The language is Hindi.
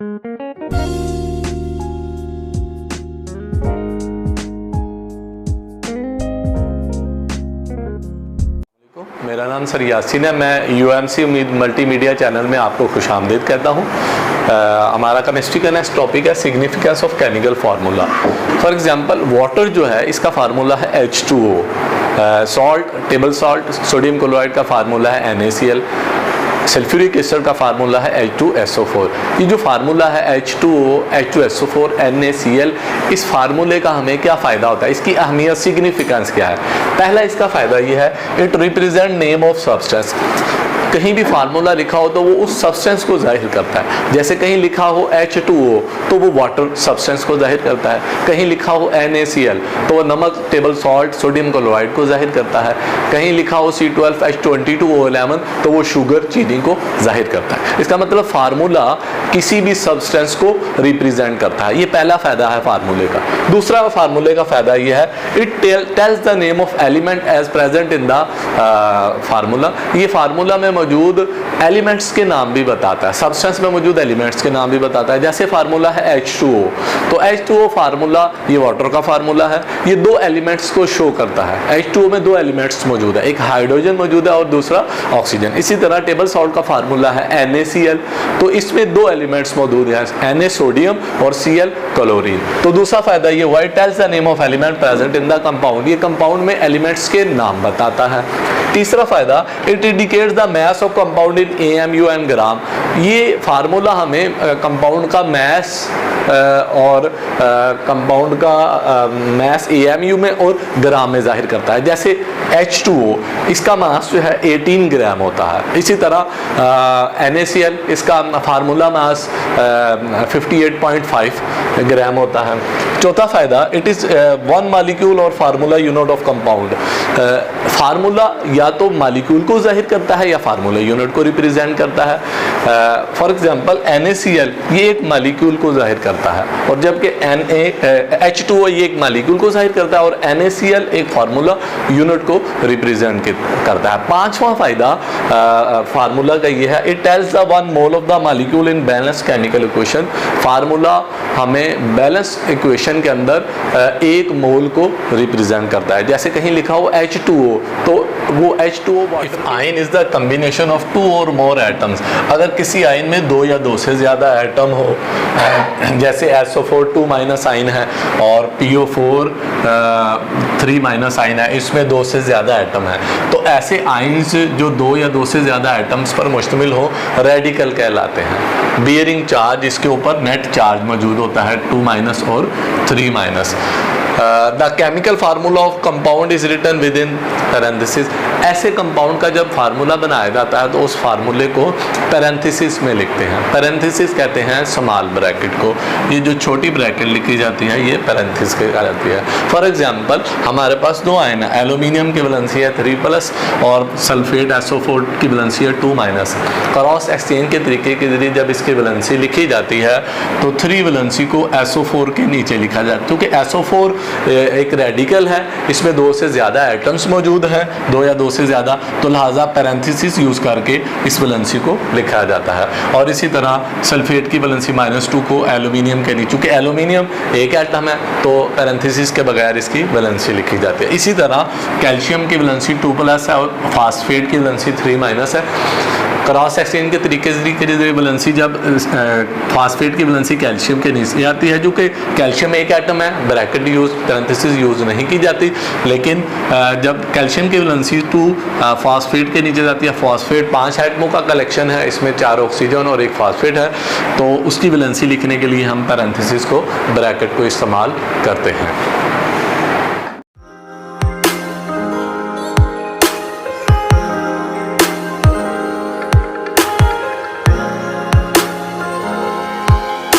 मेरा नाम सर यासीन है। मैं यूएमसी उम्मीद मल्टीमीडिया चैनल में आपको खुशामदीद कहता हूँ। हमारा केमिस्ट्री का नेक्स्ट टॉपिक है significance of chemical formula. For example water जो है इसका फार्मूला है H2O, salt table salt sodium chloride का फार्मूला है NaCl, सल्फ्यूरिक एसिड का फार्मूला है H2SO4। ये जो फार्मूला है H2O, H2SO4, NaCl, इस फार्मूले का हमें क्या फ़ायदा होता है, इसकी अहमियत सिग्निफिकेंस क्या है। पहला इसका फ़ायदा ये है, it represent name of substance. कहीं भी फार्मूला लिखा हो तो वो उस सब्सटेंस को जाहिर करता है। जैसे कहीं लिखा हो H2O तो वो वाटर सब्सटेंस को जाहिर करता है, कहीं लिखा हो NaCl तो वो नमक टेबल सॉल्ट सोडियम क्लोराइड को जाहिर करता है, कहीं लिखा हो C12H22O11 तो वो शुगर चीनी को जाहिर करता है। इसका मतलब फार्मूला किसी भी सब्सटेंस को रिप्रेजेंट करता है। ये पहला फ़ायदा है फार्मूले का। दूसरा फार्मूले का फ़ायदा ये है, it tells the name of element as present in the formula. ये फार्मूला में मौजूद एलिमेंट्स के नाम भी बताता है, सब्सटेंस में मौजूद एलिमेंट्स के नाम भी बताता है। जैसे फार्मूला है H2O तो H2O फार्मूला ये वाटर का फार्मूला है, ये दो एलिमेंट्स को शो करता है। H2O में दो एलिमेंट्स मौजूद है, एक हाइड्रोजन मौजूद है और दूसरा ऑक्सीजन। इसी तरह टेबल सॉल्ट का फार्मूला है NaCl तो इसमें दो एलिमेंट्स मौजूद हैं, Na सोडियम और Cl क्लोरीन। तो दूसरा फायदा ये हुआ, it tells the name of element present in the compound. ये कंपाउंड में एलिमेंट्स के नाम बताता है। तीसरा फायदा, it indicates the mass of compound in AMU and gram. ये फार्मूला हमें कंपाउंड का मैस और कंपाउंड का मैस AMU में और ग्राम में जाहिर करता है। जैसे H2O इसका मास जो है 18 ग्राम होता है। इसी तरह NaCl इसका फार्मूला मास 58.5 ग्राम होता है। चौथा फायदा, इट इज़ वन मालिक्यूल और formula unit of compound. Formula या तो मालिक्यूल को जाहिर करता है या फार्मूला यूनिट को रिप्रेजेंट करता है। फॉर एग्जांपल NaCl ये एक मालिक्यूल को जाहिर करता है और जबकि H2O ये एक मालिक्यूल को जाहिर करता है और NaCl एक फार्मूला यूनिट को रिप्रेजेंट करता है। पांचवा फायदा फार्मूला का ये है, it tells the one mole of the molecule in balance chemical equation. Formula हमें बैलेंस इक्वेशन के अंदर एक मोल को रिप्रेजेंट करता है। जैसे कहीं लिखा हो H2O तो वो H2O if ion is the combination of two or more atoms. अगर किसी आयन में दो या दो से ज़्यादा एटम हो, जैसे SO4 2- आयन है और PO4 3- आयन है, इसमें दो से ज़्यादा एटम है, तो ऐसे आयन्स जो दो या दो से ज़्यादा एटम्स पर मुश्तमिल हो रेडिकल कहलाते हैं। बियरिंग चार्ज, इसके ऊपर नेट चार्ज मौजूद होता है 2- और 3-। The chemical formula of compound is written within parenthesis. ऐसे कंपाउंड का जब फार्मूला बनाया जाता है तो उस फार्मूले को पैरेंथेसिस में लिखते हैं। पैरेंथेसिस कहते हैं स्मॉल ब्रैकेट को। ये जो छोटी ब्रैकेट लिखी जाती है ये पैरेंथेसिस कहलाती है। फॉर एग्जांपल हमारे पास दो आयन है, एल्यूमिनियम की वैलेंसी है 3+ और सल्फेट SO4 की वैलेंसी है 2-। क्रॉस एक्सचेंज के तरीके के जरिए जब इसकी वैलेंसी लिखी जाती है तो 3 वैलेंसी को SO4 के नीचे लिखा जाता है, क्योंकि SO4 एक रेडिकल है, इसमें दो से ज़्यादा एटम्स मौजूद हैं, दो या दो से ज़्यादा, तो लिहाजा पैरेंथेसिस यूज़ करके इस वैलेंसी को लिखा जाता है। और इसी तरह सल्फेट की वैलेंसी -2 को एल्यूमिनियम के नीचे, चूँकि एल्यूमिनियम एक एटम है तो पैरेंथेसिस के बगैर इसकी वैलेंसी लिखी जाती है। इसी तरह कैल्शियम की वैलेंसी 2+ है और फास्फेट की वैलेंसी 3- है। क्रॉस एक्सचेंज के तरीके से वैलेंसी जब फास्फेट की वैलेंसी कैल्शियम के नीचे आती है, जो कि कैल्शियम एक एटम है, ब्रैकेट यूज पैरेंथेसिस यूज नहीं की जाती, लेकिन जब कैल्शियम की वैलेंसी 2 फास्फेट के नीचे जाती है, फास्फेट 5 एटमों का कलेक्शन है, इसमें 4 ऑक्सीजन और 1 फास्फेट है, तो उसकी वैलेंसी लिखने के लिए हम पैरेंथेसिस को ब्रैकेट को इस्तेमाल करते हैं।